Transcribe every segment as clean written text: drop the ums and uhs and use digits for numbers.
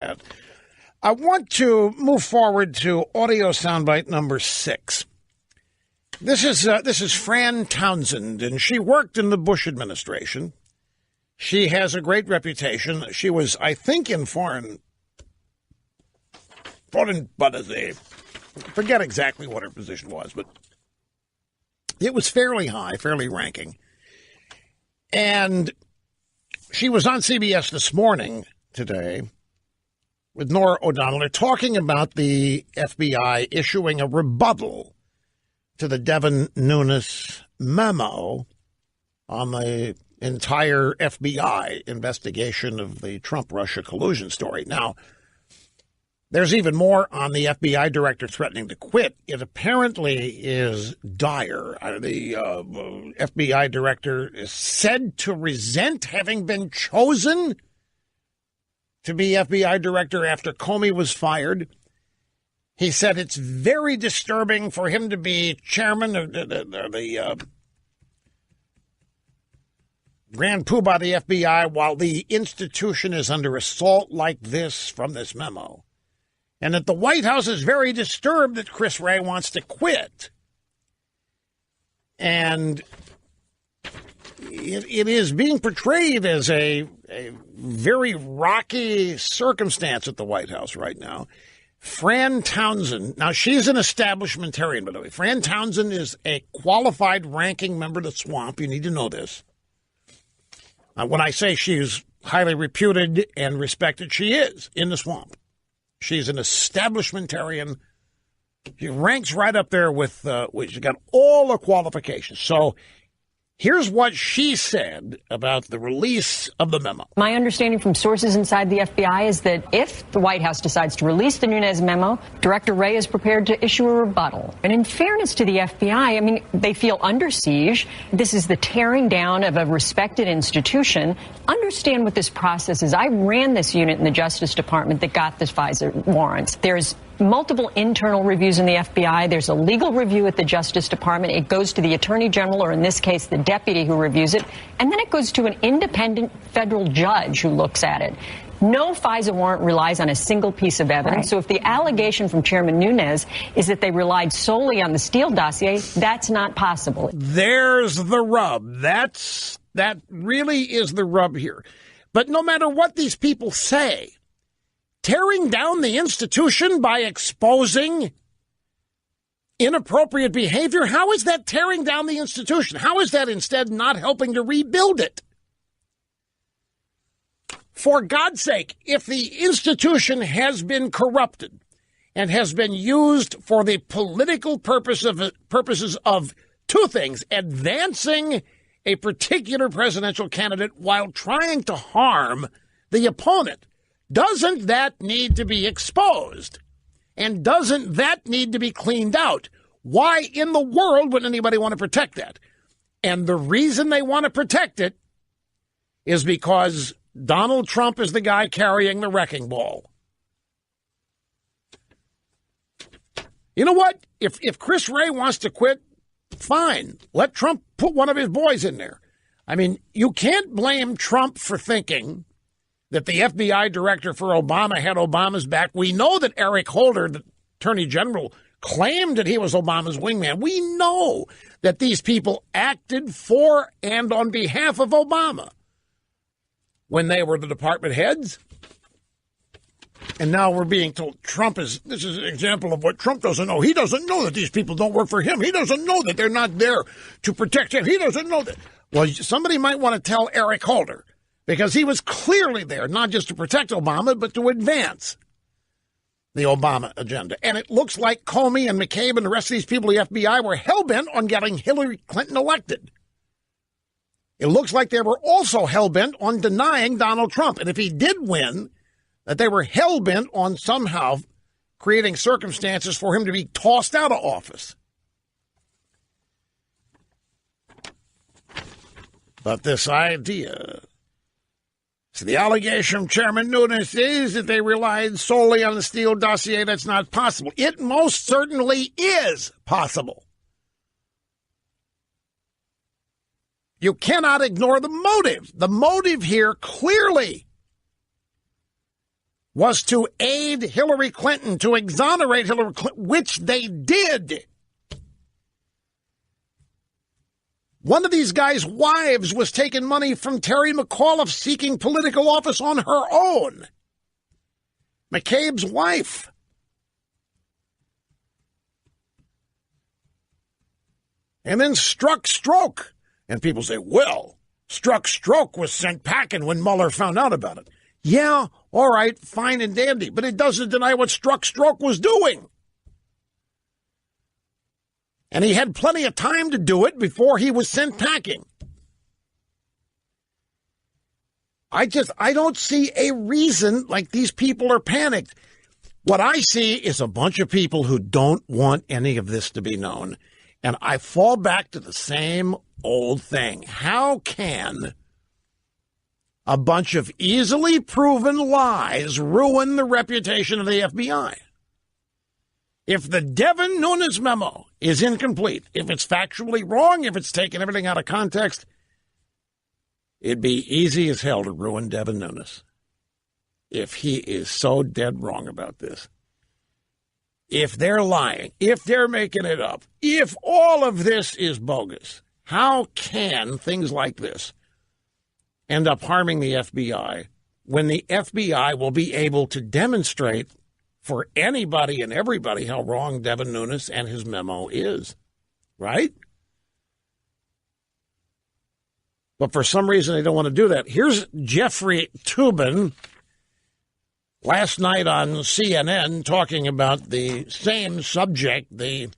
I want to move forward to audio soundbite number 6. This is Fran Townsend, and she worked in the Bush administration. She has a great reputation. She was, I think, in foreign policy. Forget exactly what her position was, but it was fairly high, fairly ranking. And she was on CBS This Morning today with Norah O'Donnell. They're talking about the FBI issuing a rebuttal to the Devin Nunes memo on the entire FBI investigation of the Trump-Russia collusion story. Now, there's even more on the FBI director threatening to quit. It apparently is dire. The FBI director is said to resent having been chosen to be FBI director after Comey was fired. He said it's very disturbing for him to be chairman of the grand poobah of the FBI while the institution is under assault like this from this memo. And that the White House is very disturbed that Chris Wray wants to quit. And it is being portrayed as a very rocky circumstance at the White House right now. Fran Townsend, now she's an establishmentarian, by the way. Fran Townsend is a qualified ranking member of the swamp. You need to know this. When I say she's highly reputed and respected, she is in the swamp. She's an establishmentarian. She ranks right up there with she's got all the qualifications. So here's what she said about the release of the memo. My understanding from sources inside the FBI is that if the White House decides to release the Nunes memo, Director Wray is prepared to issue a rebuttal. And in fairness to the FBI, I mean, they feel under siege. This is the tearing down of a respected institution. Understand what this process is. I ran this unit in the Justice Department that got the FISA warrants. There's multiple internal reviews in the FBI. There's a legal review at the Justice Department. It goes to the Attorney General, or in this case, the deputy who reviews it. And then it goes to an independent federal judge who looks at it. No FISA warrant relies on a single piece of evidence. Right. So if the allegation from Chairman Nunes is that they relied solely on the Steele dossier, that's not possible. There's the rub. That really is the rub here. But no matter what these people say, tearing down the institution by exposing inappropriate behavior, how is that tearing down the institution? How is that instead not helping to rebuild it? For God's sake, if the institution has been corrupted and has been used for the political purposes of two things, advancing a particular presidential candidate while trying to harm the opponent, doesn't that need to be exposed? And doesn't that need to be cleaned out? Why in the world would anybody want to protect that? And the reason they want to protect it is because Donald Trump is the guy carrying the wrecking ball. You know what? If Chris Wray wants to quit, fine. Let Trump put one of his boys in there. I mean, you can't blame Trump for thinking that the FBI director for Obama had Obama's back. We know that Eric Holder, the Attorney General, claimed that he was Obama's wingman. We know that these people acted for and on behalf of Obama when they were the department heads. And now we're being told this is an example of what Trump doesn't know. He doesn't know that these people don't work for him. He doesn't know that they're not there to protect him. He doesn't know that. Well, somebody might want to tell Eric Holder, because he was clearly there, not just to protect Obama, but to advance the Obama agenda. And it looks like Comey and McCabe and the rest of these people at the FBI were hell-bent on getting Hillary Clinton elected. It looks like they were also hell-bent on denying Donald Trump. And if he did win, that they were hell-bent on somehow creating circumstances for him to be tossed out of office. But this idea, so the allegation from Chairman Nunes is that they relied solely on the Steele dossier. That's not possible. It most certainly is possible. You cannot ignore the motive. The motive here clearly was to aid Hillary Clinton, to exonerate Hillary Clinton, which they did. One of these guys' wives was taking money from Terry McAuliffe seeking political office on her own. McCabe's wife. And then struck Stroke. And people say, well, struck Stroke was sent packing when Mueller found out about it. Yeah, all right, fine and dandy. But it doesn't deny what struck Stroke was doing. And he had plenty of time to do it before he was sent packing. I don't see a reason like these people are panicked. What I see is a bunch of people who don't want any of this to be known. And I fall back to the same old thing. How can a bunch of easily proven lies ruin the reputation of the FBI? If the Devin Nunes memo is incomplete, if it's factually wrong, if it's taken everything out of context, it'd be easy as hell to ruin Devin Nunes. If he is so dead wrong about this. If they're lying, if they're making it up, if all of this is bogus, how can things like this end up harming the FBI when the FBI will be able to demonstrate for anybody and everybody how wrong Devin Nunes and his memo is, right? But for some reason, they don't want to do that. Here's Jeffrey Toobin last night on CNN talking about the same subject, the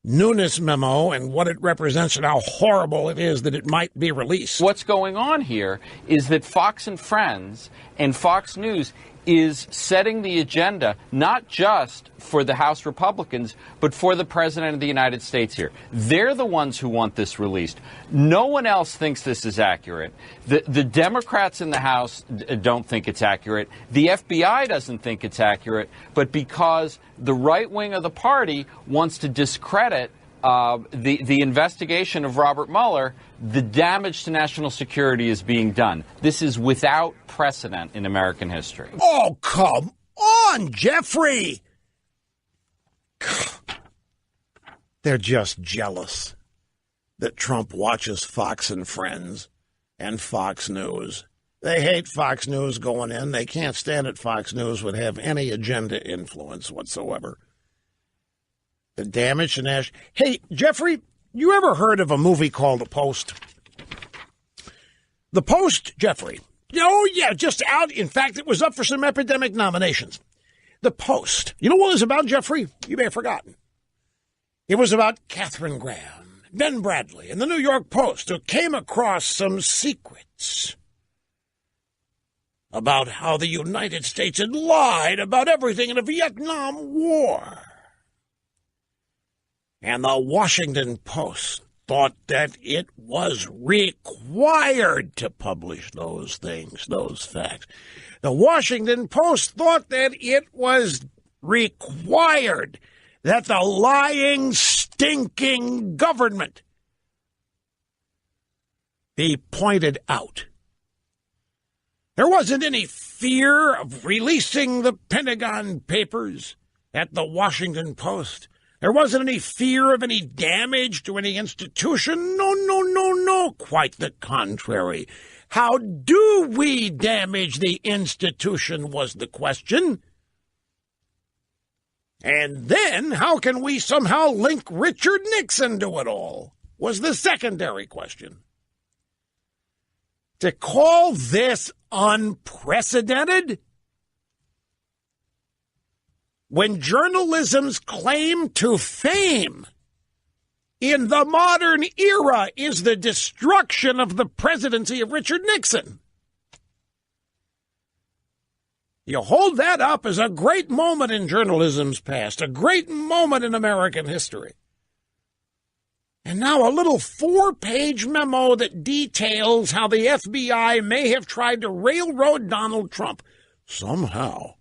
Nunes memo, and what it represents and how horrible it is that it might be released. What's going on here is that Fox and Friends and Fox News is setting the agenda not just for the House Republicans, but for the President of the United States here. They're the ones who want this released. No one else thinks this is accurate. The Democrats in the House don't think it's accurate. The FBI doesn't think it's accurate. But because the right wing of the party wants to discredit the investigation of Robert Mueller, the damage to national security is being done. This is without precedent in American history. Oh, come on, Jeffrey. They're just jealous that Trump watches Fox and Friends and Fox News. They hate Fox News going in. They can't stand it. Fox News would have any agenda influence whatsoever. The damage to national... Hey, Jeffrey, you ever heard of a movie called The Post? The Post, Jeffrey. Oh, yeah, just out. In fact, it was up for some epidemic nominations. The Post. You know what it was about, Jeffrey? You may have forgotten. It was about Katharine Graham, Ben Bradley, and the New York Post, who came across some secrets about how the United States had lied about everything in the Vietnam War. And the Washington Post thought that it was required to publish those things, those facts. The Washington Post thought that it was required that the lying, stinking government be pointed out. There wasn't any fear of releasing the Pentagon Papers at the Washington Post. There wasn't any fear of any damage to any institution. No. Quite the contrary. How do we damage the institution was the question. And then how can we somehow link Richard Nixon to it all was the secondary question. To call this unprecedented? When journalism's claim to fame in the modern era is the destruction of the presidency of Richard Nixon. You hold that up as a great moment in journalism's past, a great moment in American history. And now a little 4-page memo that details how the FBI may have tried to railroad Donald Trump somehow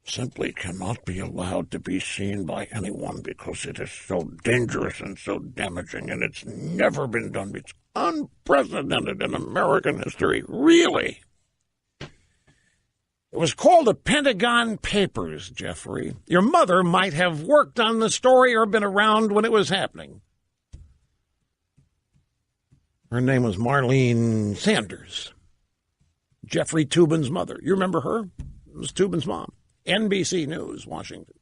simply cannot be allowed to be seen by anyone because it is so dangerous and so damaging, and it's never been done. It's unprecedented in American history, really. It was called the Pentagon Papers, Jeffrey. Your mother might have worked on the story or been around when it was happening. Her name was Marlene Sanders, Jeffrey Toobin's mother. You remember her? It was Toobin's mom. NBC News, Washington.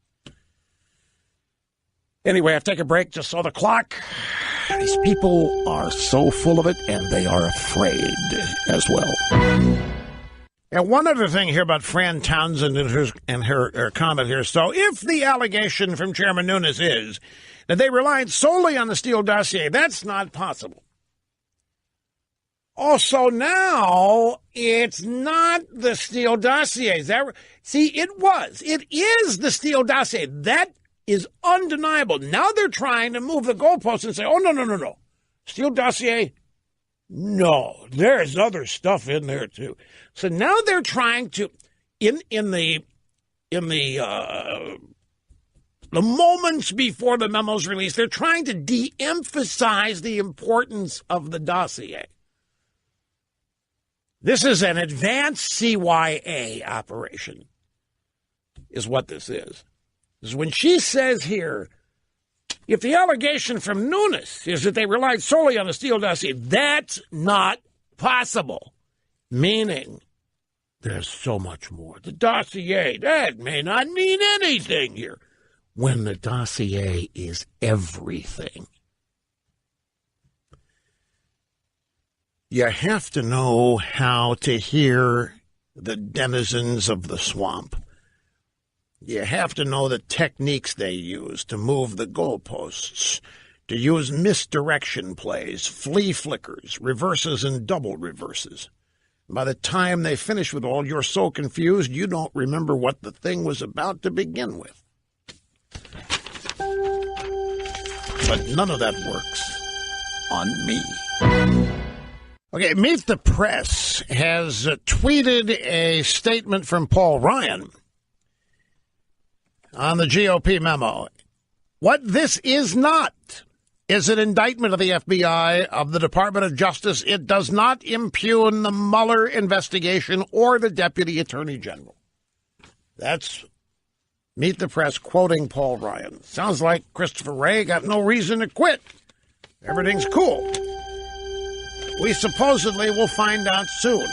Anyway, I have to take a break. Just saw the clock. These people are so full of it, and they are afraid as well. And one other thing here about Fran Townsend and her comment here. So if the allegation from Chairman Nunes is that they relied solely on the Steele dossier, that's not possible. Also, now it's not the Steele dossier. It is the Steele dossier. That is undeniable. Now they're trying to move the goalposts and say, oh, no. Steele dossier, no, there's other stuff in there, too. So now they're trying to, in the moments before the memo's release, they're trying to de-emphasize the importance of the dossier. This is an advanced CYA operation, is what this is. Is when she says here, if the allegation from Nunes is that they relied solely on the Steele dossier, that's not possible. Meaning, there's so much more. The dossier, that may not mean anything here. When the dossier is everything. You have to know how to hear the denizens of the swamp. You have to know the techniques they use to move the goalposts, to use misdirection plays, flea flickers, reverses, and double reverses. By the time they finish with all, you're so confused you don't remember what the thing was about to begin with. But none of that works on me. Okay, Meet the Press has tweeted a statement from Paul Ryan on the GOP memo. What this is not is an indictment of the FBI, of the Department of Justice. It does not impugn the Mueller investigation or the Deputy Attorney General. That's Meet the Press quoting Paul Ryan. Sounds like Christopher Wray got no reason to quit. Everything's cool. We supposedly will find out soon.